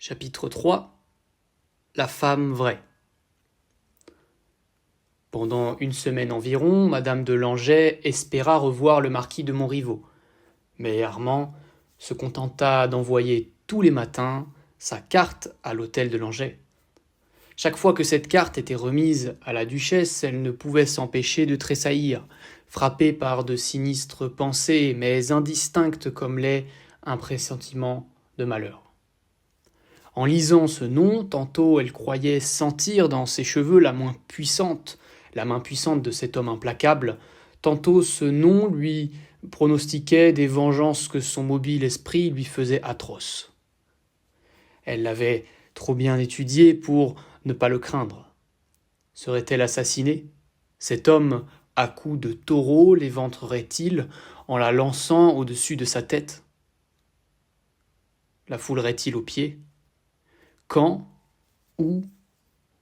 Chapitre 3. La femme vraie. Pendant une semaine environ, madame de Langeais espéra revoir le marquis de Montriveau. Mais Armand se contenta d'envoyer tous les matins sa carte à l'hôtel de Langeais. Chaque fois que cette carte était remise à la duchesse, elle ne pouvait s'empêcher de tressaillir, frappée par de sinistres pensées, mais indistinctes comme l'est un pressentiment de malheur. En lisant ce nom, tantôt elle croyait sentir dans ses cheveux la main puissante de cet homme implacable, tantôt ce nom lui pronostiquait des vengeances que son mobile esprit lui faisait atroces. Elle l'avait trop bien étudié pour ne pas le craindre. Serait-elle assassinée ? Cet homme, à coups de taureau, l'éventrerait-il en la lançant au-dessus de sa tête ? La foulerait-il aux pieds ? Quand, où,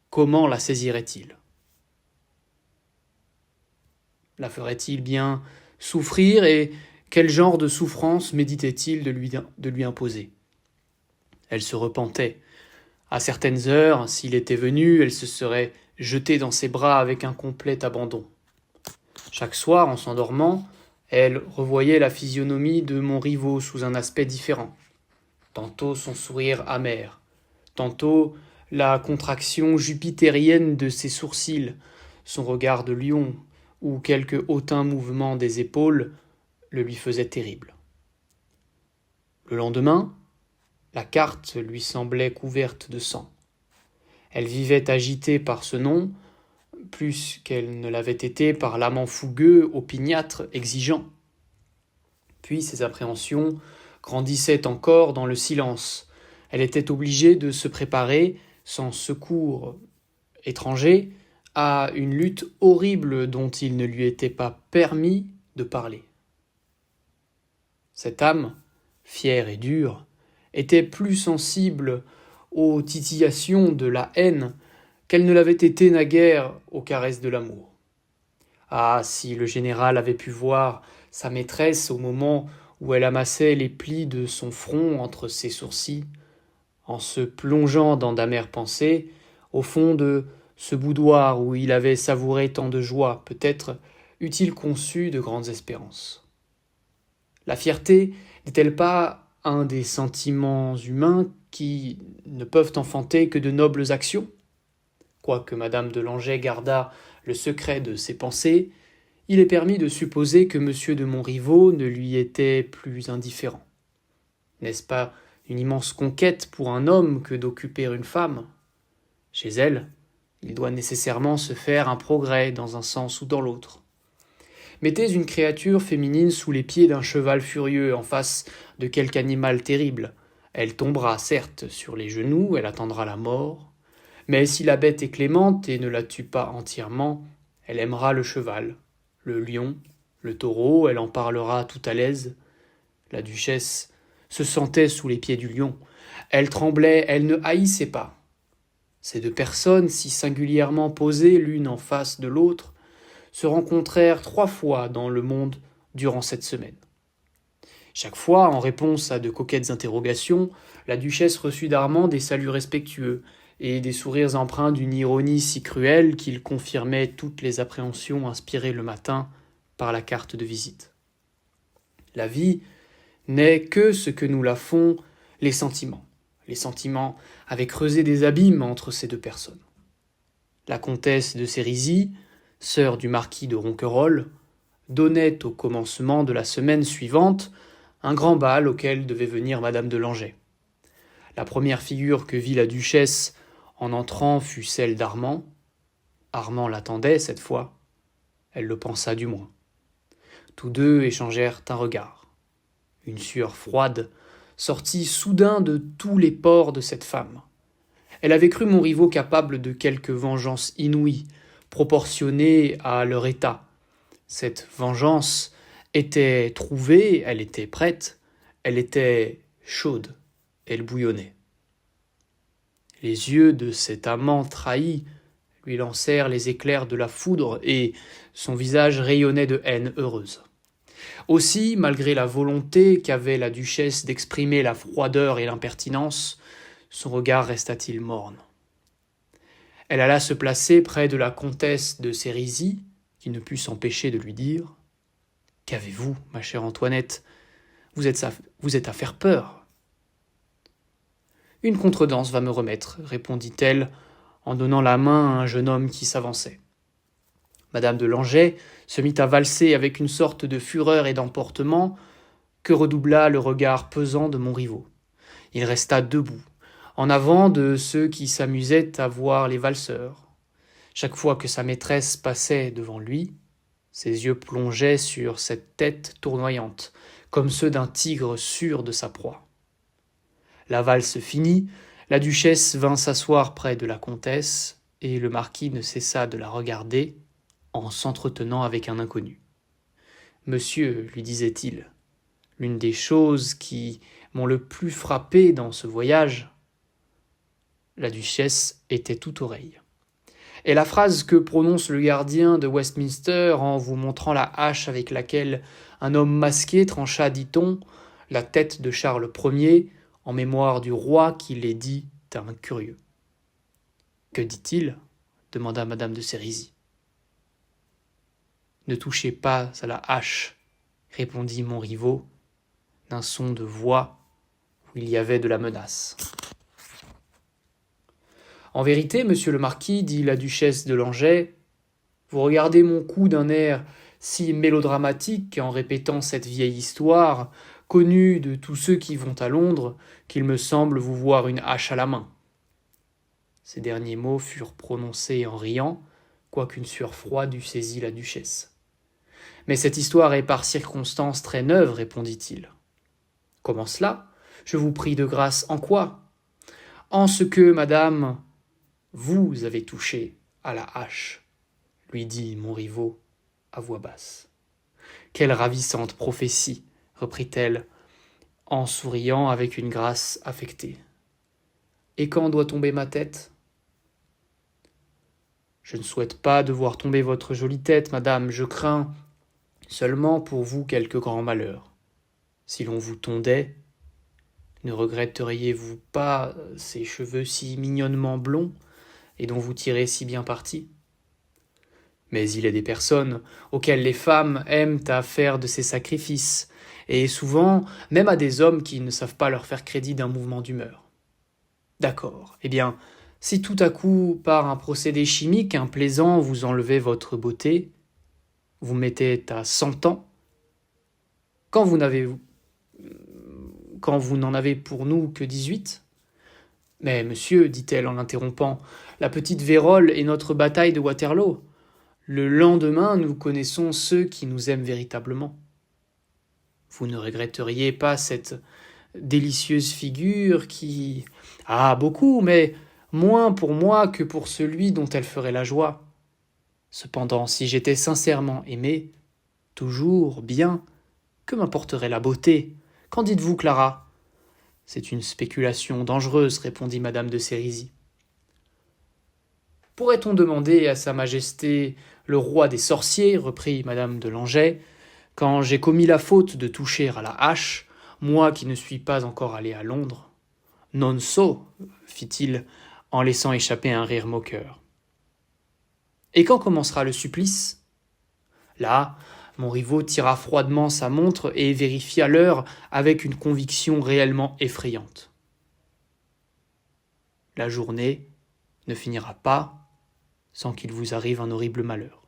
comment la saisirait-il ? La ferait-il bien souffrir et quel genre de souffrance méditait-il de lui imposer ? Elle se repentait. À certaines heures, s'il était venu, elle se serait jetée dans ses bras avec un complet abandon. Chaque soir, en s'endormant, elle revoyait la physionomie de Montriveau sous un aspect différent. Tantôt son sourire amer, tantôt la contraction jupitérienne de ses sourcils, son regard de lion, ou quelque hautain mouvement des épaules le lui faisait terrible. Le lendemain, la carte lui semblait couverte de sang. Elle vivait agitée par ce nom, plus qu'elle ne l'avait été par l'amant fougueux, opiniâtre, exigeant. Puis ses appréhensions grandissaient encore dans le silence. Elle était obligée de se préparer, sans secours étranger, à une lutte horrible dont il ne lui était pas permis de parler. Cette âme, fière et dure, était plus sensible aux titillations de la haine qu'elle ne l'avait été naguère aux caresses de l'amour. Ah, si le général avait pu voir sa maîtresse au moment où elle amassait les plis de son front entre ses sourcils, en se plongeant dans d'amères pensées, au fond de ce boudoir où il avait savouré tant de joie, peut-être eût-il conçu de grandes espérances. La fierté n'est-elle pas un des sentiments humains qui ne peuvent enfanter que de nobles actions ? Quoique madame de Langeais gardât le secret de ses pensées, il est permis de supposer que monsieur de Montriveau ne lui était plus indifférent. N'est-ce pas une immense conquête pour un homme que d'occuper une femme ? Chez elle, il doit nécessairement se faire un progrès dans un sens ou dans l'autre. Mettez une créature féminine sous les pieds d'un cheval furieux en face de quelque animal terrible. Elle tombera, certes, sur les genoux, elle attendra la mort, mais si la bête est clémente et ne la tue pas entièrement, elle aimera le cheval, le lion, le taureau, elle en parlera tout à l'aise. La duchesse se sentait sous les pieds du lion. Elle tremblait, elle ne haïssait pas. Ces deux personnes, si singulièrement posées l'une en face de l'autre, se rencontrèrent 3 fois dans le monde durant cette semaine. Chaque fois, en réponse à de coquettes interrogations, la duchesse reçut d'Armand des saluts respectueux et des sourires empreints d'une ironie si cruelle qu'ils confirmaient toutes les appréhensions inspirées le matin par la carte de visite. La vie n'est que ce que nous la font les sentiments. Les sentiments avaient creusé des abîmes entre ces deux personnes. La comtesse de Sérisy, sœur du marquis de Ronquerolles, donnait au commencement de la semaine suivante un grand bal auquel devait venir madame de Langeais. La première figure que vit la duchesse en entrant fut celle d'Armand. Armand l'attendait cette fois. Elle le pensa du moins. Tous deux échangèrent un regard. Une sueur froide sortit soudain de tous les pores de cette femme. Elle avait cru Montriveau capable de quelque vengeance inouïe, proportionnée à leur état. Cette vengeance était trouvée, elle était prête, elle était chaude, elle bouillonnait. Les yeux de cet amant trahi lui lancèrent les éclairs de la foudre et son visage rayonnait de haine heureuse. Aussi, malgré la volonté qu'avait la duchesse d'exprimer la froideur et l'impertinence, Son regard resta-t-il morne. Elle alla se placer près de la comtesse de Sérisy, qui ne put s'empêcher de lui dire « Qu'avez-vous, ma chère Antoinette ? Vous êtes à faire peur. » « Une contredanse va me remettre, » répondit-elle en donnant la main à un jeune homme qui s'avançait. Madame de Langeais se mit à valser avec une sorte de fureur et d'emportement que redoubla le regard pesant de Montriveau. Il resta debout, en avant de ceux qui s'amusaient à voir les valseurs. Chaque fois que sa maîtresse passait devant lui, ses yeux plongeaient sur cette tête tournoyante, comme ceux d'un tigre sûr de sa proie. La valse finie, la duchesse vint s'asseoir près de la comtesse, et le marquis ne cessa de la regarder en s'entretenant avec un inconnu. « Monsieur, lui disait-il, l'une des choses qui m'ont le plus frappé dans ce voyage. » La duchesse était tout oreille. « Et la phrase que prononce le gardien de Westminster en vous montrant la hache avec laquelle un homme masqué trancha, dit-on, la tête de Charles Ier, en mémoire du roi qui les dit à un curieux. »« Que dit-il » demanda madame de Sérisy. « Ne touchez pas à la hache, » répondit Montriveau, d'un son de voix où il y avait de la menace. « En vérité, monsieur le marquis, dit la duchesse de Langeais, vous regardez mon cou d'un air si mélodramatique en répétant cette vieille histoire, connue de tous ceux qui vont à Londres, qu'il me semble vous voir une hache à la main. » Ces derniers mots furent prononcés en riant, quoiqu'une sueur froide eût saisi la duchesse. « Mais cette histoire est par circonstance très neuve, répondit-il. »« Comment cela ? Je vous prie de grâce, en quoi ? » ?»« En ce que, madame, vous avez touché à la hache, » lui dit Montriveau à voix basse. « Quelle ravissante prophétie !» reprit-elle, en souriant avec une grâce affectée. « Et quand doit tomber ma tête ? » ?»« Je ne souhaite pas de voir tomber votre jolie tête, madame, je crains seulement pour vous quelque grand malheur. Si l'on vous tondait, ne regretteriez-vous pas ces cheveux si mignonnement blonds et dont vous tirez si bien parti ? Mais il est des personnes auxquelles les femmes aiment à faire de ces sacrifices, et souvent même à des hommes qui ne savent pas leur faire crédit d'un mouvement d'humeur. D'accord, eh bien, si tout à coup, par un procédé chimique implaisant, vous enlevez votre beauté, vous mettez à 100 ans, quand vous n'en avez pour nous que 18 ? Mais monsieur, dit-elle en l'interrompant, la petite vérole est notre bataille de Waterloo. Le lendemain, nous connaissons ceux qui nous aiment véritablement. Vous ne regretteriez pas cette délicieuse figure qui... Ah, beaucoup, mais moins pour moi que pour celui dont elle ferait la joie. Cependant, si j'étais sincèrement aimé, toujours bien, que m'importerait la beauté ? Qu'en dites-vous, Clara ? C'est une spéculation dangereuse, répondit madame de Sérisy. Pourrait-on demander à sa majesté le roi des sorciers, reprit madame de Langeais, quand j'ai commis la faute de toucher à la hache, moi qui ne suis pas encore allé à Londres ? Non so, fit-il, en laissant échapper un rire moqueur. Et quand commencera le supplice ? Là, Montriveau tira froidement sa montre et vérifia l'heure avec une conviction réellement effrayante. La journée ne finira pas sans qu'il vous arrive un horrible malheur.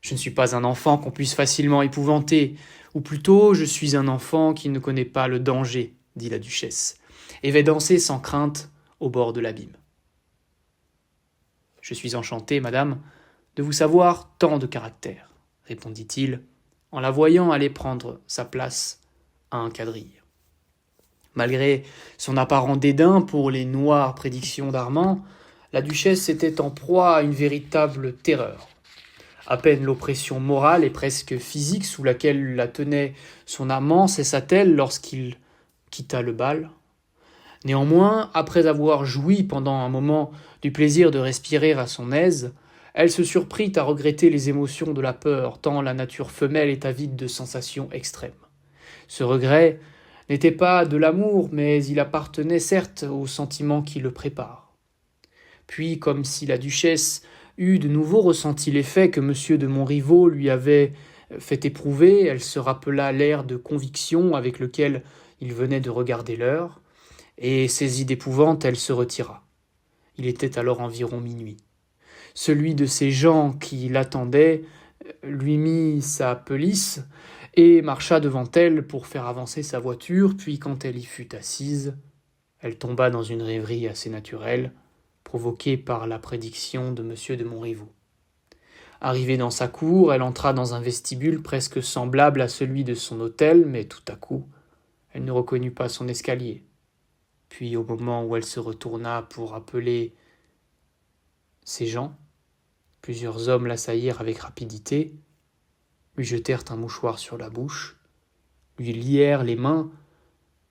Je ne suis pas un enfant qu'on puisse facilement épouvanter, ou plutôt je suis un enfant qui ne connaît pas le danger, dit la duchesse, et vais danser sans crainte au bord de l'abîme. Je suis enchanté, madame, de vous savoir tant de caractère, répondit-il, en la voyant aller prendre sa place à un quadrille. Malgré son apparent dédain pour les noires prédictions d'Armand, la duchesse était en proie à une véritable terreur. À peine l'oppression morale et presque physique sous laquelle la tenait son amant cessa-t-elle lorsqu'il quitta le bal. Néanmoins, après avoir joui pendant un moment du plaisir de respirer à son aise, elle se surprit à regretter les émotions de la peur, tant la nature femelle est avide de sensations extrêmes. Ce regret n'était pas de l'amour, mais il appartenait certes au sentiment qui le prépare. Puis, comme si la duchesse eût de nouveau ressenti l'effet que M. de Montriveau lui avait fait éprouver, elle se rappela l'air de conviction avec lequel il venait de regarder l'heure, et saisie d'épouvante, elle se retira. Il était alors environ minuit. Celui de ces gens qui l'attendaient lui mit sa pelisse et marcha devant elle pour faire avancer sa voiture, puis quand elle y fut assise, elle tomba dans une rêverie assez naturelle, provoquée par la prédiction de M. de Montriveau. Arrivée dans sa cour, elle entra dans un vestibule presque semblable à celui de son hôtel, mais tout à coup, elle ne reconnut pas son escalier. Puis, au moment où elle se retourna pour appeler ses gens, plusieurs hommes l'assaillirent avec rapidité, lui jetèrent un mouchoir sur la bouche, lui lièrent les mains,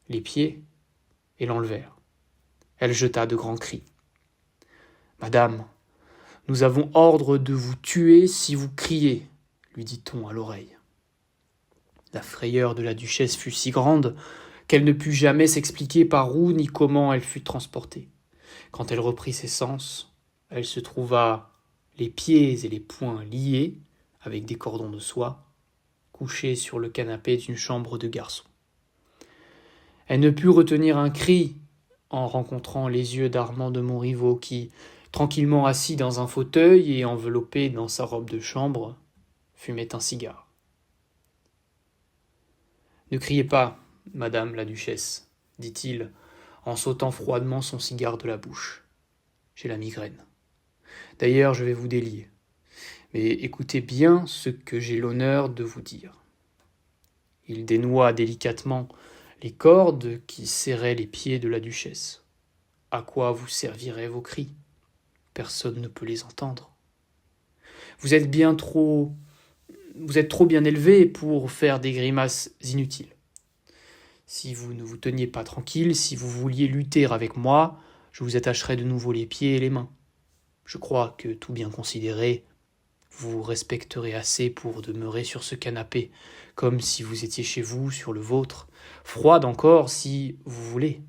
les pieds, et l'enlevèrent. Elle jeta de grands cris. « Madame, nous avons ordre de vous tuer si vous criez, lui dit-on à l'oreille. La frayeur de la duchesse fut si grande qu'elle ne put jamais s'expliquer par où ni comment elle fut transportée. Quand elle reprit ses sens, elle se trouva les pieds et les poings liés avec des cordons de soie, couchée sur le canapé d'une chambre de garçon. Elle ne put retenir un cri en rencontrant les yeux d'Armand de Montriveau qui, tranquillement assis dans un fauteuil et enveloppé dans sa robe de chambre, fumait un cigare. « Ne criez pas, madame la duchesse, dit-il, en s'ôtant froidement son cigare de la bouche. J'ai la migraine. D'ailleurs, je vais vous délier. Mais écoutez bien ce que j'ai l'honneur de vous dire. » Il dénoua délicatement les cordes qui serraient les pieds de la duchesse. « À quoi vous serviraient vos cris ? Personne ne peut les entendre. Vous êtes trop bien élevé pour faire des grimaces inutiles. Si vous ne vous teniez pas tranquille, si vous vouliez lutter avec moi, je vous attacherais de nouveau les pieds et les mains. Je crois que, tout bien considéré, vous respecterez assez pour demeurer sur ce canapé, comme si vous étiez chez vous, sur le vôtre, froide encore si vous voulez.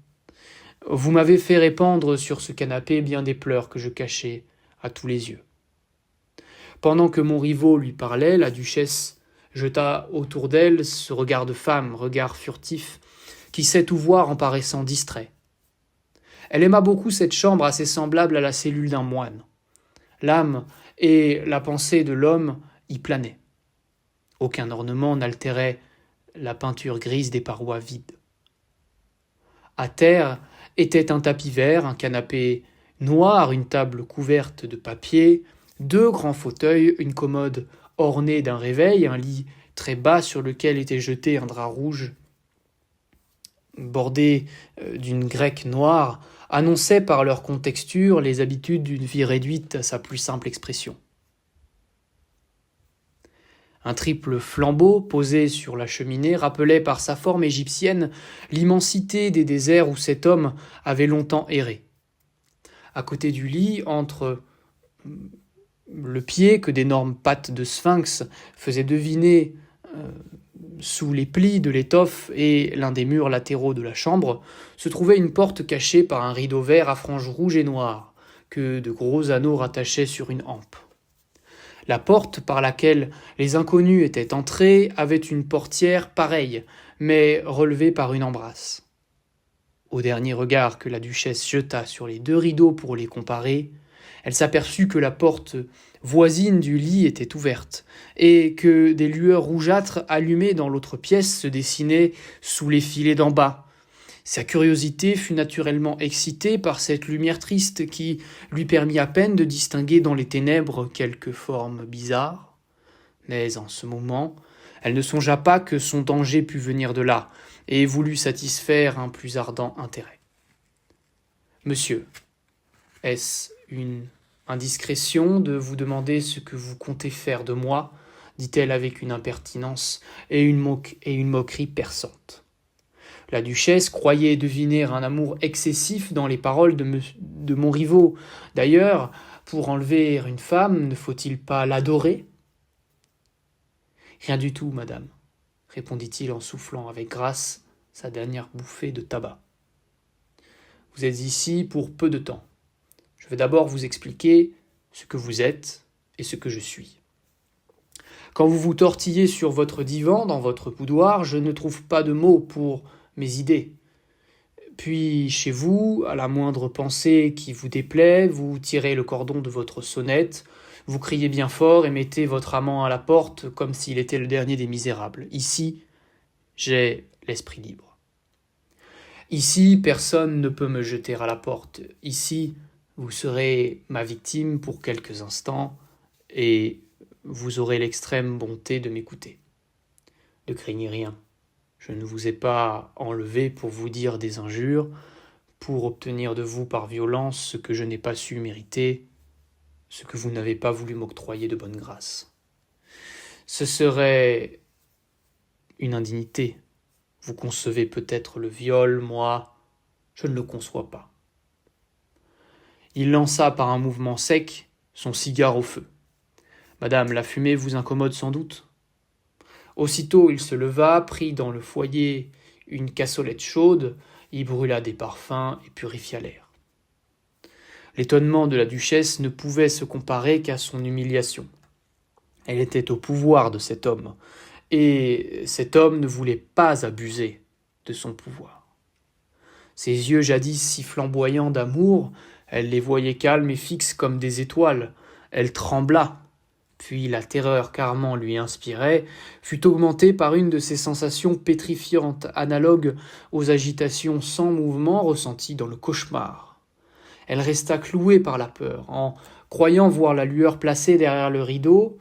Vous m'avez fait répandre sur ce canapé bien des pleurs que je cachais à tous les yeux. » Pendant que Montriveau lui parlait, la duchesse jeta autour d'elle ce regard de femme, regard furtif, qui sait tout voir en paraissant distrait. Elle aima beaucoup cette chambre assez semblable à la cellule d'un moine. L'âme et la pensée de l'homme y planaient. Aucun ornement n'altérait la peinture grise des parois vides. À terre était un tapis vert, un canapé noir, une table couverte de papier, 2 grands fauteuils, une commode ornée d'un réveil, un lit très bas sur lequel était jeté un drap rouge bordé d'une grecque noire, annonçaient par leur contexture les habitudes d'une vie réduite à sa plus simple expression. Un triple flambeau posé sur la cheminée rappelait par sa forme égyptienne l'immensité des déserts où cet homme avait longtemps erré. À côté du lit, entre le pied que d'énormes pattes de sphinx faisaient deviner sous les plis de l'étoffe et l'un des murs latéraux de la chambre, se trouvait une porte cachée par un rideau vert à franges rouges et noires, que de gros anneaux rattachaient sur une hampe. La porte par laquelle les inconnus étaient entrés avait une portière pareille, mais relevée par une embrasse. Au dernier regard que la duchesse jeta sur les 2 rideaux pour les comparer, elle s'aperçut que la porte voisine du lit était ouverte, et que des lueurs rougeâtres allumées dans l'autre pièce se dessinaient sous les filets d'en bas. Sa curiosité fut naturellement excitée par cette lumière triste qui lui permit à peine de distinguer dans les ténèbres quelques formes bizarres. Mais en ce moment, elle ne songea pas que son danger pût venir de là, et voulut satisfaire un plus ardent intérêt. « Monsieur, est-ce une indiscrétion de vous demander ce que vous comptez faire de moi ?» dit-elle avec une impertinence et une moquerie perçante. La duchesse croyait deviner un amour excessif dans les paroles de Montriveau. D'ailleurs, pour enlever une femme, ne faut-il pas l'adorer ? « Rien du tout, madame, répondit-il en soufflant avec grâce sa dernière bouffée de tabac. Vous êtes ici pour peu de temps. Je vais d'abord vous expliquer ce que vous êtes et ce que je suis. Quand vous vous tortillez sur votre divan, dans votre boudoir, je ne trouve pas de mots pour mes idées. Puis, chez vous, à la moindre pensée qui vous déplaît, vous tirez le cordon de votre sonnette, vous criez bien fort et mettez votre amant à la porte comme s'il était le dernier des misérables. Ici, j'ai l'esprit libre. Ici, personne ne peut me jeter à la porte. Ici, vous serez ma victime pour quelques instants et vous aurez l'extrême bonté de m'écouter. Ne craignez rien. Je ne vous ai pas enlevé pour vous dire des injures, pour obtenir de vous par violence ce que je n'ai pas su mériter, ce que vous n'avez pas voulu m'octroyer de bonne grâce. Ce serait une indignité. Vous concevez peut-être le viol, moi, je ne le conçois pas. Il lança par un mouvement sec son cigare au feu. Madame, la fumée vous incommode sans doute ? Aussitôt il se leva, prit dans le foyer une cassolette chaude, y brûla des parfums et purifia l'air. L'étonnement de la duchesse ne pouvait se comparer qu'à son humiliation. Elle était au pouvoir de cet homme, et cet homme ne voulait pas abuser de son pouvoir. Ses yeux jadis si flamboyants d'amour, elle les voyait calmes et fixes comme des étoiles. Elle trembla. Puis la terreur qu'Armand lui inspirait fut augmentée par une de ces sensations pétrifiantes analogues aux agitations sans mouvement ressenties dans le cauchemar. Elle resta clouée par la peur, en croyant voir la lueur placée derrière le rideau,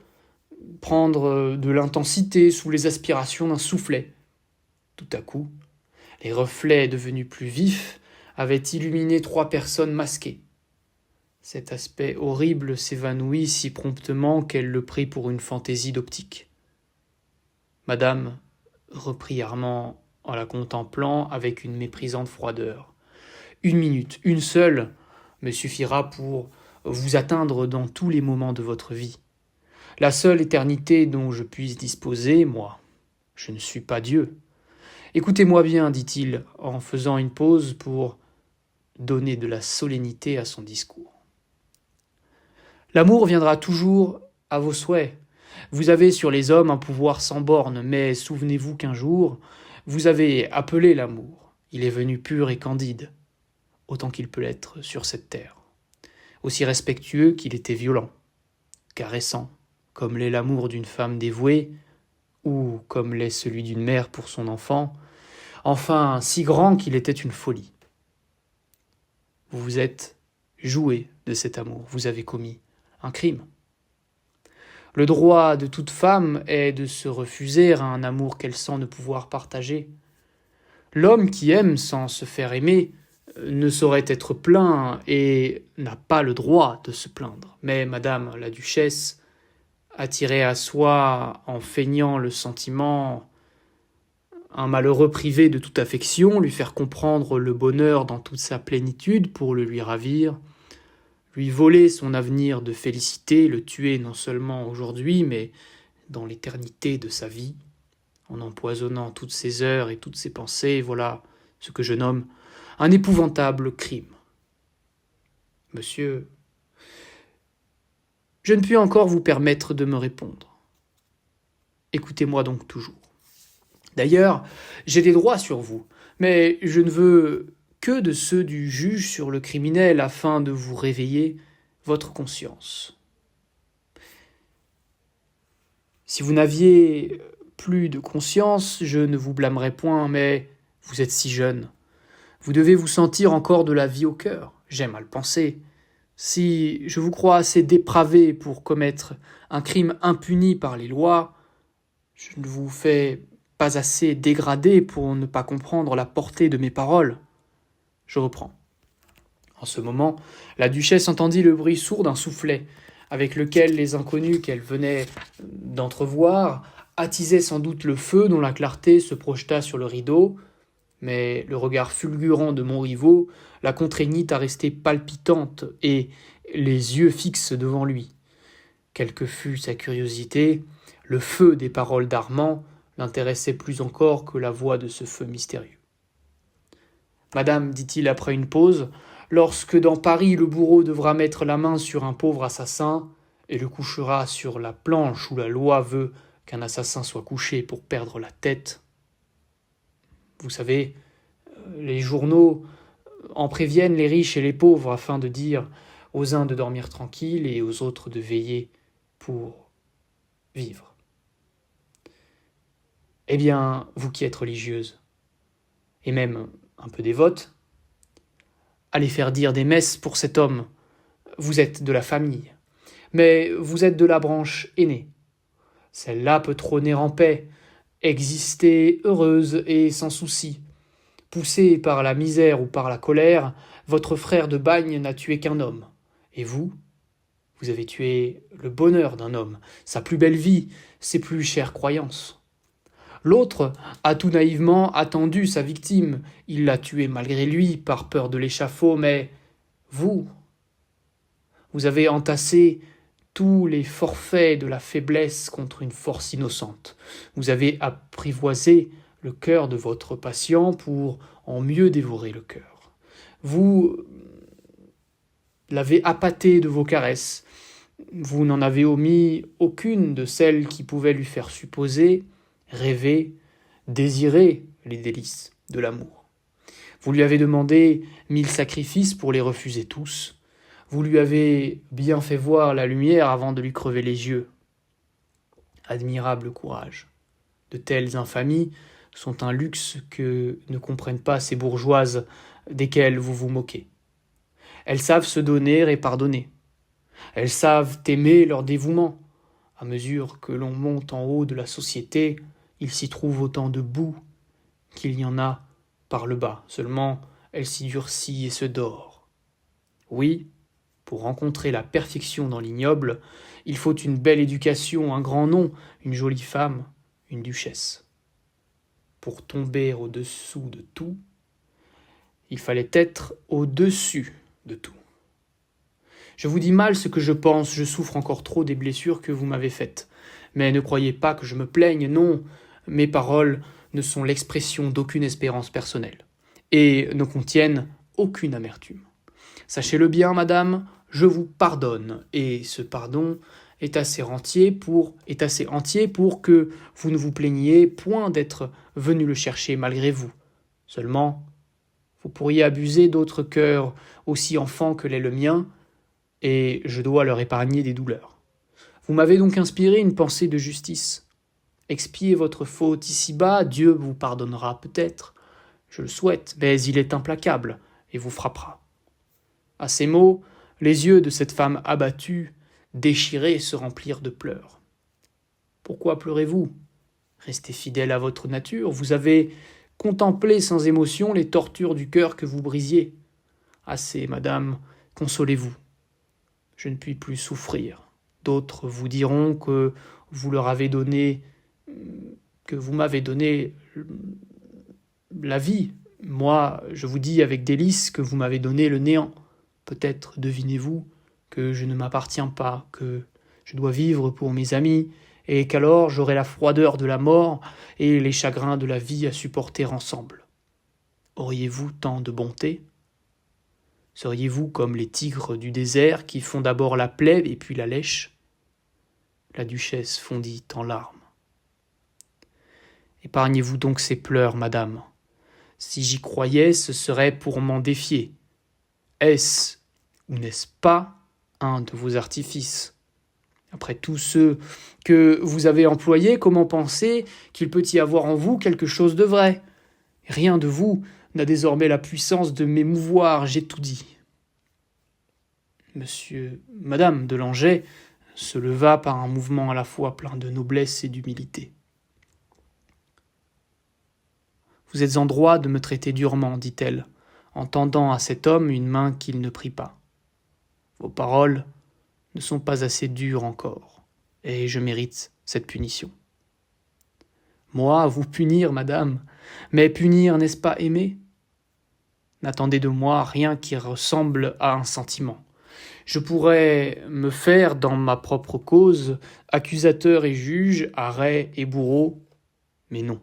prendre de l'intensité sous les aspirations d'un soufflet. Tout à coup, les reflets devenus plus vifs avaient illuminé 3 personnes masquées. Cet aspect horrible s'évanouit si promptement qu'elle le prit pour une fantaisie d'optique. Madame, reprit Armand en la contemplant avec une méprisante froideur, 1 minute, une seule, me suffira pour vous atteindre dans tous les moments de votre vie. La seule éternité dont je puisse disposer, moi, je ne suis pas Dieu. Écoutez-moi bien, dit-il, en faisant une pause pour donner de la solennité à son discours. L'amour viendra toujours à vos souhaits. Vous avez sur les hommes un pouvoir sans bornes, mais souvenez-vous qu'un jour, vous avez appelé l'amour. Il est venu pur et candide, autant qu'il peut l'être sur cette terre. Aussi respectueux qu'il était violent, caressant, comme l'est l'amour d'une femme dévouée, ou comme l'est celui d'une mère pour son enfant, enfin si grand qu'il était une folie. Vous vous êtes joué de cet amour, vous avez commis un crime. Le droit de toute femme est de se refuser à un amour qu'elle sent ne pouvoir partager. L'homme qui aime sans se faire aimer ne saurait être plaint et n'a pas le droit de se plaindre. Mais madame la duchesse, attirée à soi en feignant le sentiment, un malheureux privé de toute affection, lui faire comprendre le bonheur dans toute sa plénitude pour le lui ravir, lui voler son avenir de félicité, le tuer non seulement aujourd'hui, mais dans l'éternité de sa vie, en empoisonnant toutes ses heures et toutes ses pensées, voilà ce que je nomme un épouvantable crime. Monsieur, je ne puis encore vous permettre de me répondre. Écoutez-moi donc toujours. D'ailleurs, j'ai des droits sur vous, mais je ne veux que de ceux du juge sur le criminel afin de vous réveiller votre conscience. Si vous n'aviez plus de conscience, je ne vous blâmerais point, mais vous êtes si jeune. Vous devez vous sentir encore de la vie au cœur, j'aime à le penser. Si je vous crois assez dépravé pour commettre un crime impuni par les lois, je ne vous fais pas assez dégradé pour ne pas comprendre la portée de mes paroles. Je reprends. En ce moment, la duchesse entendit le bruit sourd d'un soufflet, avec lequel les inconnus qu'elle venait d'entrevoir attisaient sans doute le feu dont la clarté se projeta sur le rideau, mais le regard fulgurant de Montriveau la contraignit à rester palpitante et les yeux fixes devant lui. Quelle que fût sa curiosité, le feu des paroles d'Armand l'intéressait plus encore que la voix de ce feu mystérieux. Madame, dit-il après une pause, lorsque dans Paris le bourreau devra mettre la main sur un pauvre assassin et le couchera sur la planche où la loi veut qu'un assassin soit couché pour perdre la tête, vous savez, les journaux en préviennent les riches et les pauvres afin de dire aux uns de dormir tranquilles et aux autres de veiller pour vivre. Eh bien, vous qui êtes religieuse, et même un peu dévote, allez faire dire des messes pour cet homme. Vous êtes de la famille, mais vous êtes de la branche aînée. Celle-là peut trôner en paix, exister heureuse et sans souci. Poussé par la misère ou par la colère, votre frère de bagne n'a tué qu'un homme. Et vous avez tué le bonheur d'un homme, sa plus belle vie, ses plus chères croyances. L'autre a tout naïvement attendu sa victime. Il l'a tué malgré lui, par peur de l'échafaud, mais vous avez entassé tous les forfaits de la faiblesse contre une force innocente. Vous avez apprivoisé le cœur de votre patient pour en mieux dévorer le cœur. Vous l'avez appâté de vos caresses. Vous n'en avez omis aucune de celles qui pouvaient lui faire supposer, rêver, désirer les délices de l'amour. Vous lui avez demandé 1000 sacrifices pour les refuser tous. Vous lui avez bien fait voir la lumière avant de lui crever les yeux. Admirable courage. De telles infamies sont un luxe que ne comprennent pas ces bourgeoises desquelles vous vous moquez. Elles savent se donner et pardonner. Elles savent aimer leur dévouement. À mesure que l'on monte en haut de la société, il s'y trouve autant de boue qu'il y en a par le bas. Seulement, elle s'y durcit et se dore. Oui, pour rencontrer la perfection dans l'ignoble, il faut une belle éducation, un grand nom, une jolie femme, une duchesse. Pour tomber au-dessous de tout, il fallait être au-dessus de tout. Je vous dis mal ce que je pense, je souffre encore trop des blessures que vous m'avez faites. Mais ne croyez pas que je me plaigne, non, mes paroles ne sont l'expression d'aucune espérance personnelle, et ne contiennent aucune amertume. Sachez-le bien, madame, je vous pardonne, et ce pardon est assez entier pour que vous ne vous plaigniez point d'être venu le chercher malgré vous. Seulement, vous pourriez abuser d'autres cœurs aussi enfants que l'est le mien, et je dois leur épargner des douleurs. Vous m'avez donc inspiré une pensée de justice. Expiez votre faute ici-bas, Dieu vous pardonnera peut-être, je le souhaite, mais il est implacable et vous frappera. À ces mots, les yeux de cette femme abattue, déchirés, se remplirent de pleurs. Pourquoi pleurez-vous ? Restez fidèle à votre nature, vous avez contemplé sans émotion les tortures du cœur que vous brisiez. Assez, madame, consolez-vous. Je ne puis plus souffrir. D'autres vous diront que vous m'avez donné la vie. Moi, je vous dis avec délice que vous m'avez donné le néant. Peut-être devinez-vous que je ne m'appartiens pas, que je dois vivre pour mes amis, et qu'alors j'aurai la froideur de la mort et les chagrins de la vie à supporter ensemble. Auriez-vous tant de bonté ? Seriez-vous comme les tigres du désert qui font d'abord la plaie et puis la lèchent ? La duchesse fondit en larmes. Épargnez-vous donc ces pleurs, madame. Si j'y croyais, ce serait pour m'en défier. Est-ce ou n'est-ce pas un de vos artifices ? Après tous ceux que vous avez employés, comment penser qu'il peut y avoir en vous quelque chose de vrai ? Rien de vous n'a désormais la puissance de m'émouvoir, j'ai tout dit. Madame de Langeais se leva par un mouvement à la fois plein de noblesse et d'humilité. Vous êtes en droit de me traiter durement, dit-elle, en tendant à cet homme une main qu'il ne prit pas. Vos paroles ne sont pas assez dures encore, et je mérite cette punition. Moi, vous punir, madame, mais punir, n'est-ce pas aimer ? N'attendez de moi rien qui ressemble à un sentiment. Je pourrais me faire, dans ma propre cause, accusateur et juge, arrêt et bourreau, mais non.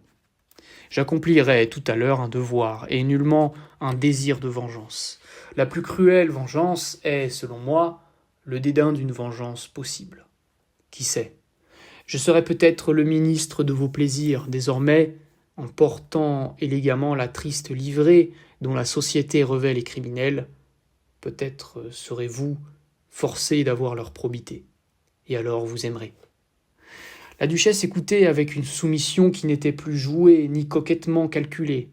J'accomplirai tout à l'heure un devoir, et nullement un désir de vengeance. La plus cruelle vengeance est, selon moi, le dédain d'une vengeance possible. Qui sait? Je serai peut-être le ministre de vos plaisirs, désormais, en portant élégamment la triste livrée dont la société revêt les criminels, peut-être serez-vous forcé d'avoir leur probité, et alors vous aimerez. La duchesse écoutait avec une soumission qui n'était plus jouée ni coquettement calculée.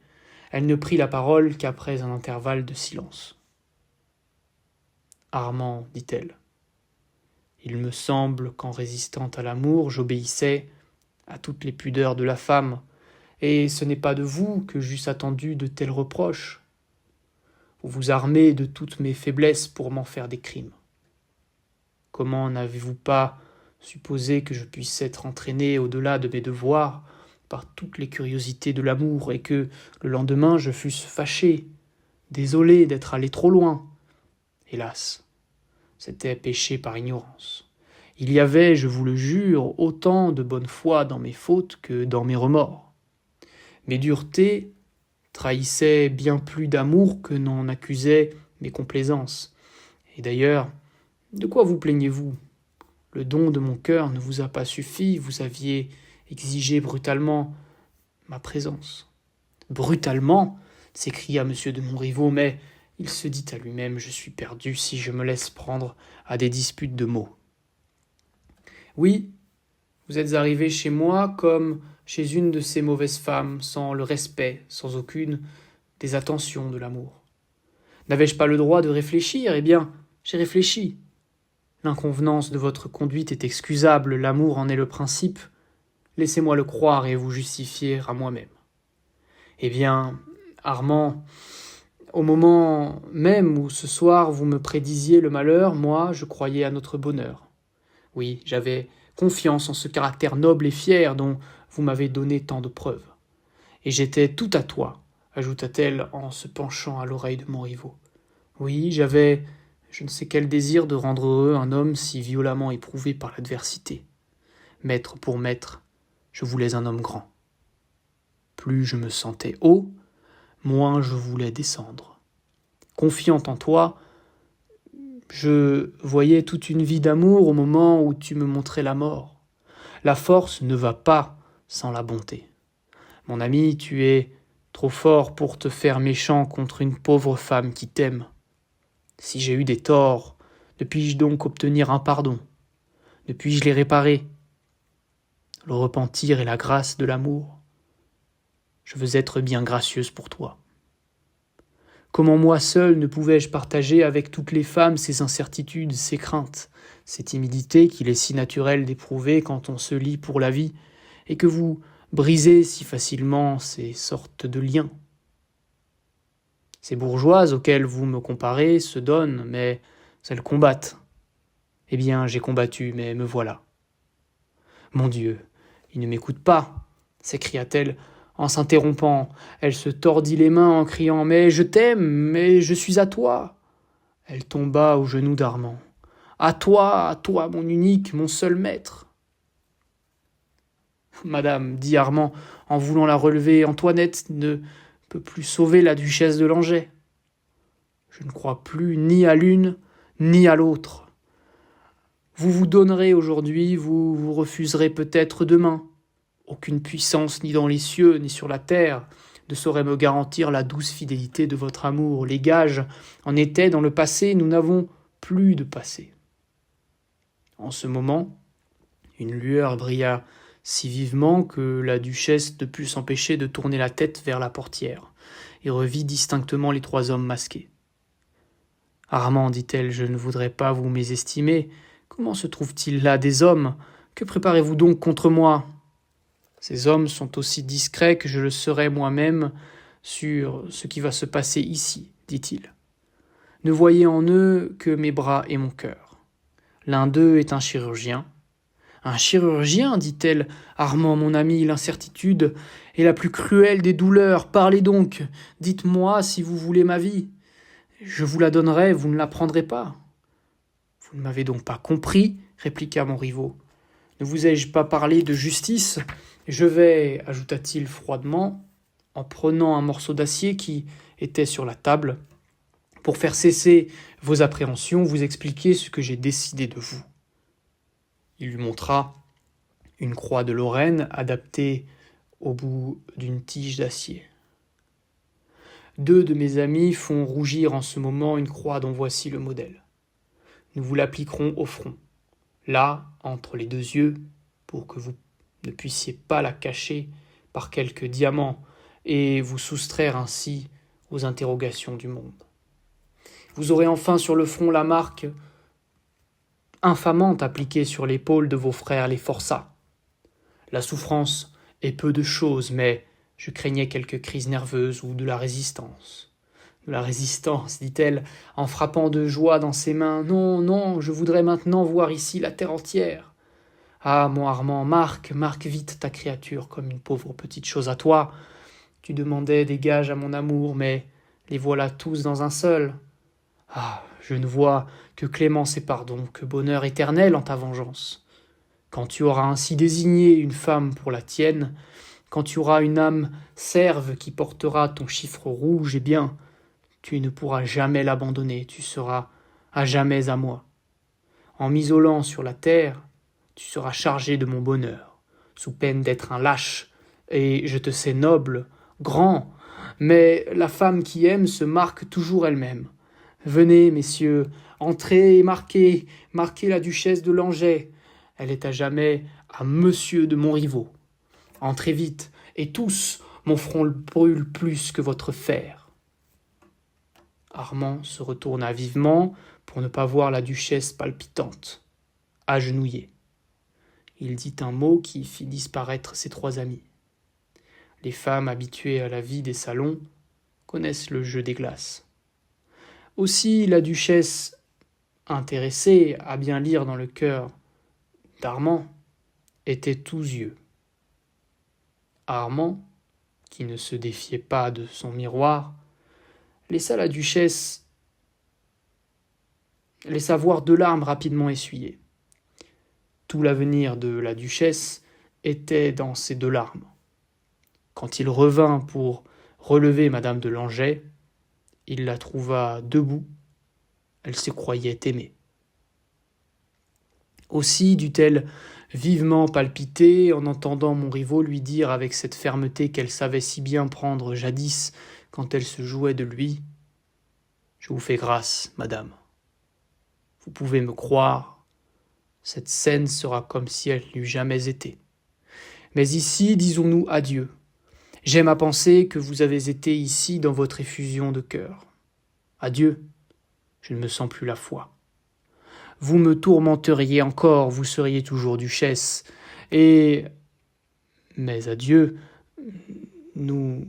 Elle ne prit la parole qu'après un intervalle de silence. « Armand, dit-elle, il me semble qu'en résistant à l'amour, j'obéissais à toutes les pudeurs de la femme, et ce n'est pas de vous que j'eusse attendu de tels reproches. Vous vous armez de toutes mes faiblesses pour m'en faire des crimes. Comment n'avez-vous pas supposé que je puisse être entraîné au-delà de mes devoirs par toutes les curiosités de l'amour, et que le lendemain je fusse fâché, désolé d'être allé trop loin? Hélas, c'était péché par ignorance. Il y avait, je vous le jure, autant de bonne foi dans mes fautes que dans mes remords. Mes duretés trahissaient bien plus d'amour que n'en accusaient mes complaisances. Et d'ailleurs, de quoi vous plaignez-vous? Le don de mon cœur ne vous a pas suffi, vous aviez exigé brutalement ma présence. Brutalement, s'écria M. de Montriveau, mais il se dit à lui-même, je suis perdu si je me laisse prendre à des disputes de mots. Oui, vous êtes arrivé chez moi comme chez une de ces mauvaises femmes, sans le respect, sans aucune des attentions de l'amour. N'avais-je pas le droit de réfléchir? Eh bien, j'ai réfléchi. L'inconvenance de votre conduite est excusable, l'amour en est le principe. Laissez-moi le croire et vous justifier à moi-même. Eh bien, Armand, au moment même où ce soir vous me prédisiez le malheur, moi, je croyais à notre bonheur. Oui, j'avais confiance en ce caractère noble et fier dont vous m'avez donné tant de preuves. Et j'étais tout à toi, ajouta-t-elle en se penchant à l'oreille de Montriveau. Oui, j'avais je ne sais quel désir de rendre heureux un homme si violemment éprouvé par l'adversité. Maître pour maître, je voulais un homme grand. Plus je me sentais haut, moins je voulais descendre. Confiante en toi, je voyais toute une vie d'amour au moment où tu me montrais la mort. La force ne va pas sans la bonté. Mon ami, tu es trop fort pour te faire méchant contre une pauvre femme qui t'aime. Si j'ai eu des torts, ne puis-je donc obtenir un pardon? Ne puis-je les réparer? Le repentir et la grâce de l'amour. Je veux être bien gracieuse pour toi. Comment moi seule ne pouvais-je partager avec toutes les femmes ces incertitudes, ces craintes, ces timidités qu'il est si naturel d'éprouver quand on se lie pour la vie, et que vous brisez si facilement ces sortes de liens? Ces bourgeoises auxquelles vous me comparez se donnent, mais elles combattent. Eh bien, j'ai combattu, mais me voilà. Mon Dieu, il ne m'écoute pas, s'écria-t-elle en s'interrompant. Elle se tordit les mains en criant « Mais je t'aime, mais je suis à toi !» Elle tomba aux genoux d'Armand. « À toi, mon unique, mon seul maître !» Madame, dit Armand en voulant la relever, Antoinette ne peut plus sauver la duchesse de Langeais. Je ne crois plus ni à l'une ni à l'autre. Vous vous donnerez aujourd'hui, vous vous refuserez peut-être demain. Aucune puissance, ni dans les cieux, ni sur la terre, ne saurait me garantir la douce fidélité de votre amour. Les gages en étaient dans le passé, nous n'avons plus de passé. En ce moment, une lueur brilla si vivement que la duchesse ne put s'empêcher de tourner la tête vers la portière et revit distinctement les trois hommes masqués. « Armand, dit-elle, je ne voudrais pas vous mésestimer. Comment se trouve-t-il là des hommes? Que préparez-vous donc contre moi? Ces hommes sont aussi discrets que je le serai moi-même sur ce qui va se passer ici, dit-il. Ne voyez en eux que mes bras et mon cœur. L'un d'eux est un chirurgien. Un chirurgien, dit-elle, Armand, mon ami, l'incertitude est la plus cruelle des douleurs. Parlez donc, dites-moi si vous voulez ma vie. Je vous la donnerai, vous ne la prendrez pas. Vous ne m'avez donc pas compris, répliqua Montriveau. Ne vous ai-je pas parlé de justice? Je vais, ajouta-t-il froidement, en prenant un morceau d'acier qui était sur la table. Pour faire cesser vos appréhensions, vous expliquer ce que j'ai décidé de vous. Il lui montra une croix de Lorraine adaptée au bout d'une tige d'acier. 2 de mes amis font rougir en ce moment une croix dont voici le modèle. Nous vous l'appliquerons au front, là, entre les 2 yeux, pour que vous ne puissiez pas la cacher par quelques diamants et vous soustraire ainsi aux interrogations du monde. Vous aurez enfin sur le front la marque infamante appliquée sur l'épaule de vos frères les forçats. La souffrance est peu de choses, mais je craignais quelques crises nerveuses ou de la résistance. De la résistance, dit-elle, en frappant de joie dans ses mains. Non, non, je voudrais maintenant voir ici la terre entière. Ah, mon Armand, marque vite ta créature comme une pauvre petite chose à toi. Tu demandais des gages à mon amour, mais les voilà tous dans un seul. Ah, je ne vois que clémence et pardon, que bonheur éternel en ta vengeance. Quand tu auras ainsi désigné une femme pour la tienne, quand tu auras une âme serve qui portera ton chiffre rouge, eh bien, tu ne pourras jamais l'abandonner, tu seras à jamais à moi. En m'isolant sur la terre, tu seras chargé de mon bonheur, sous peine d'être un lâche, et je te sais noble, grand, mais la femme qui aime se marque toujours elle-même. Venez, messieurs, entrez et marquez la duchesse de Langeais. Elle est à jamais à monsieur de Montriveau. Entrez vite, et tous, mon front brûle plus que votre fer. Armand se retourna vivement pour ne pas voir la duchesse palpitante, agenouillée. Il dit un mot qui fit disparaître ses 3 amis. Les femmes habituées à la vie des salons connaissent le jeu des glaces. Aussi la duchesse, intéressée à bien lire dans le cœur d'Armand, était tous yeux. Armand, qui ne se défiait pas de son miroir, laissa voir 2 larmes rapidement essuyées. Tout l'avenir de la duchesse était dans ces 2 larmes. Quand il revint pour relever madame de Langeais, il la trouva debout, elle se croyait aimée. Aussi dut-elle vivement palpiter en entendant Montriveau lui dire avec cette fermeté qu'elle savait si bien prendre jadis quand elle se jouait de lui : « Je vous fais grâce, madame. Vous pouvez me croire, cette scène sera comme si elle n'eût jamais été. Mais ici, disons-nous adieu. J'aime à penser que vous avez été ici dans votre effusion de cœur. Adieu, je ne me sens plus la foi. Vous me tourmenteriez encore, vous seriez toujours duchesse, mais adieu, nous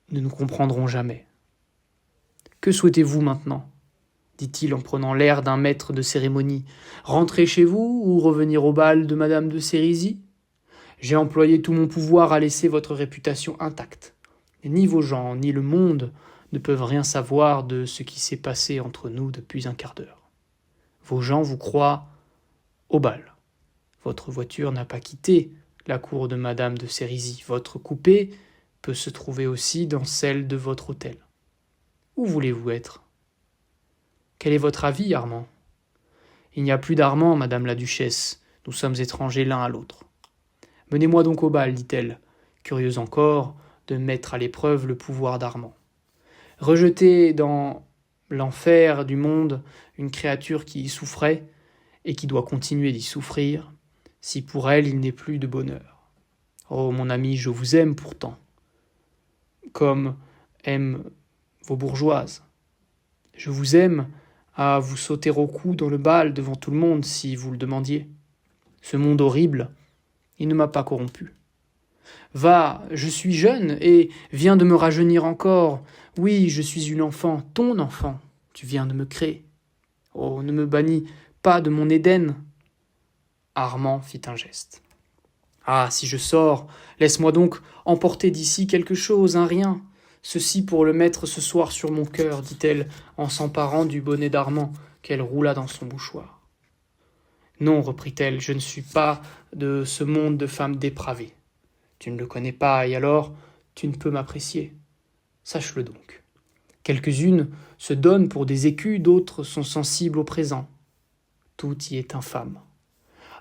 ne nous comprendrons jamais. Que souhaitez-vous maintenant ? Dit-il en prenant l'air d'un maître de cérémonie. Rentrer chez vous ou revenir au bal de madame de Sérisy ? J'ai employé tout mon pouvoir à laisser votre réputation intacte. Ni vos gens, ni le monde ne peuvent rien savoir de ce qui s'est passé entre nous depuis un quart d'heure. Vos gens vous croient au bal. Votre voiture n'a pas quitté la cour de madame de Sérisy. Votre coupé peut se trouver aussi dans celle de votre hôtel. Où voulez-vous être ? Quel est votre avis, Armand ? Il n'y a plus d'Armand, madame la duchesse. Nous sommes étrangers l'un à l'autre. Menez-moi donc au bal, dit-elle, curieuse encore de mettre à l'épreuve le pouvoir d'Armand. Rejeter dans l'enfer du monde une créature qui y souffrait et qui doit continuer d'y souffrir, si pour elle il n'est plus de bonheur. Oh, mon ami, je vous aime pourtant, comme aiment vos bourgeoises. Je vous aime à vous sauter au cou dans le bal devant tout le monde si vous le demandiez. Ce monde horrible, il ne m'a pas corrompu. Va, je suis jeune et viens de me rajeunir encore. Oui, je suis une enfant, ton enfant. Tu viens de me créer. Oh, ne me bannis pas de mon Éden. Armand fit un geste. Ah, si je sors, laisse-moi donc emporter d'ici quelque chose, un rien. Ceci pour le mettre ce soir sur mon cœur, dit-elle, en s'emparant du bonnet d'Armand qu'elle roula dans son mouchoir. Non, reprit-elle, je ne suis pas de ce monde de femmes dépravées. Tu ne le connais pas, et alors tu ne peux m'apprécier. Sache-le donc. Quelques-unes se donnent pour des écus, d'autres sont sensibles au présent. Tout y est infâme.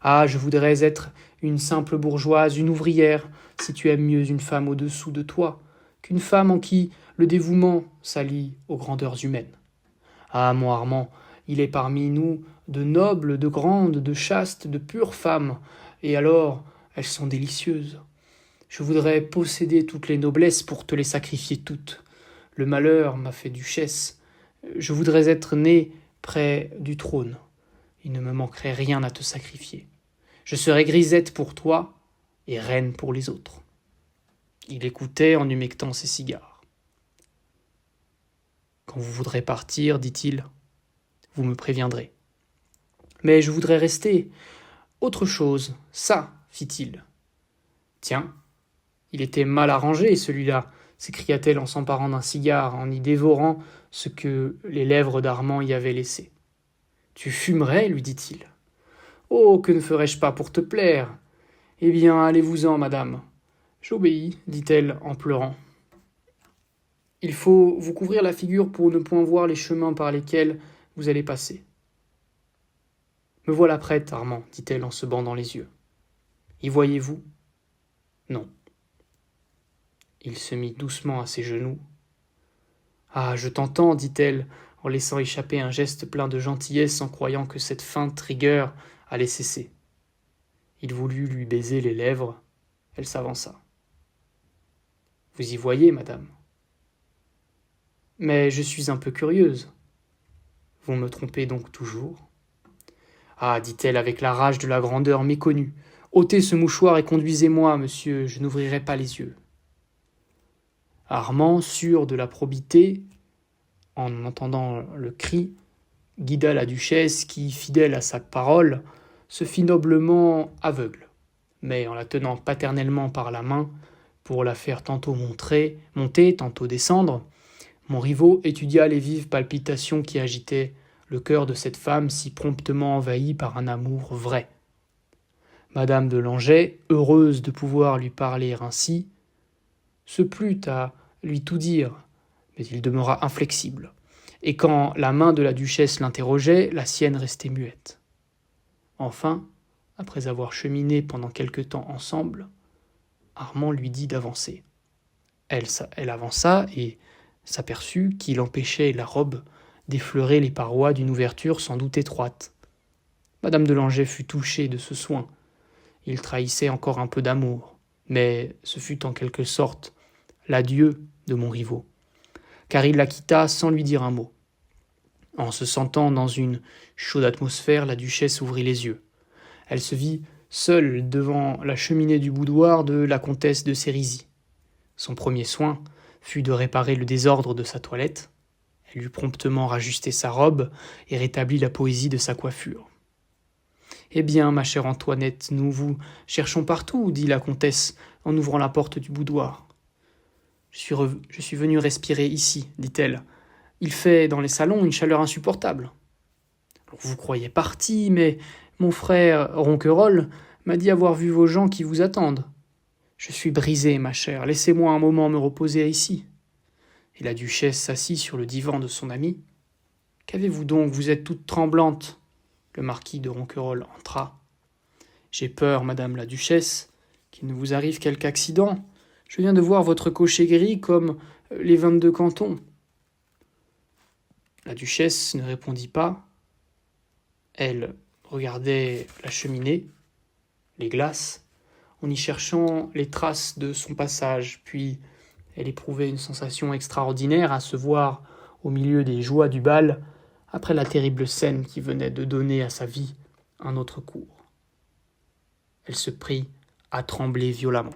Ah, je voudrais être une simple bourgeoise, une ouvrière, si tu aimes mieux une femme au-dessous de toi, qu'une femme en qui le dévouement s'allie aux grandeurs humaines. Ah, mon Armand, il est parmi nous de nobles, de grandes, de chastes, de pures femmes, et alors elles sont délicieuses. Je voudrais posséder toutes les noblesses pour te les sacrifier toutes. Le malheur m'a fait duchesse. Je voudrais être née près du trône. Il ne me manquerait rien à te sacrifier. Je serais grisette pour toi et reine pour les autres. Il écoutait en humectant ses cigares. Quand vous voudrez partir, dit-il, vous me préviendrez. Mais je voudrais rester. Autre chose, ça, fit-il. Tiens, il était mal arrangé, celui-là, s'écria-t-elle en s'emparant d'un cigare, en y dévorant ce que les lèvres d'Armand y avaient laissé. Tu fumerais, lui dit-il. Oh, que ne ferais-je pas pour te plaire? Eh bien, allez-vous-en, madame. J'obéis, dit-elle en pleurant. Il faut vous couvrir la figure pour ne point voir les chemins par lesquels vous allez passer. Me voilà prête, Armand, dit-elle en se bandant les yeux. Y voyez-vous? Non. Il se mit doucement à ses genoux. Ah, je t'entends, dit-elle, en laissant échapper un geste plein de gentillesse en croyant que cette feinte rigueur allait cesser. Il voulut lui baiser les lèvres. Elle s'avança. Vous y voyez, madame. Mais je suis un peu curieuse. Vous me trompez donc toujours? Ah, dit-elle avec la rage de la grandeur méconnue. Ôtez ce mouchoir et conduisez-moi, monsieur, je n'ouvrirai pas les yeux. Armand, sûr de la probité, en entendant le cri, guida la duchesse qui, fidèle à sa parole, se fit noblement aveugle, mais en la tenant paternellement par la main, pour la faire tantôt monter, tantôt descendre, Montriveau étudia les vives palpitations qui agitaient le cœur de cette femme si promptement envahie par un amour vrai. Madame de Langeais, heureuse de pouvoir lui parler ainsi, se plut à lui tout dire, mais il demeura inflexible, et quand la main de la duchesse l'interrogeait, la sienne restait muette. Enfin, après avoir cheminé pendant quelque temps ensemble, Armand lui dit d'avancer. Elle avança et s'aperçut qu'il empêchait la robe d'effleurer les parois d'une ouverture sans doute étroite. Madame de Langeais fut touchée de ce soin. Il trahissait encore un peu d'amour, mais ce fut en quelque sorte l'adieu de Montriveau, car il la quitta sans lui dire un mot. En se sentant dans une chaude atmosphère, la duchesse ouvrit les yeux. Elle se vit seule devant la cheminée du boudoir de la comtesse de Sérisy. Son premier soin fut de réparer le désordre de sa toilette. Elle eut promptement rajusté sa robe et rétabli la poésie de sa coiffure. « Eh bien, ma chère Antoinette, nous vous cherchons partout, dit la comtesse en ouvrant la porte du boudoir. Je suis venue respirer ici, dit-elle. Il fait dans les salons une chaleur insupportable. Vous croyez parti, mais mon frère Ronquerolles m'a dit avoir vu vos gens qui vous attendent. Je suis brisée, ma chère, laissez-moi un moment me reposer ici. Et la duchesse s'assit sur le divan de son amie. Qu'avez-vous donc, vous êtes toute tremblante. Le marquis de Ronquerolles entra. J'ai peur, madame la duchesse, qu'il ne vous arrive quelque accident. Je viens de voir votre cocher gris comme les 22 cantons. La duchesse ne répondit pas. Elle regardait la cheminée, les glaces, en y cherchant les traces de son passage, puis elle éprouvait une sensation extraordinaire à se voir au milieu des joies du bal, après la terrible scène qui venait de donner à sa vie un autre cours. Elle se prit à trembler violemment.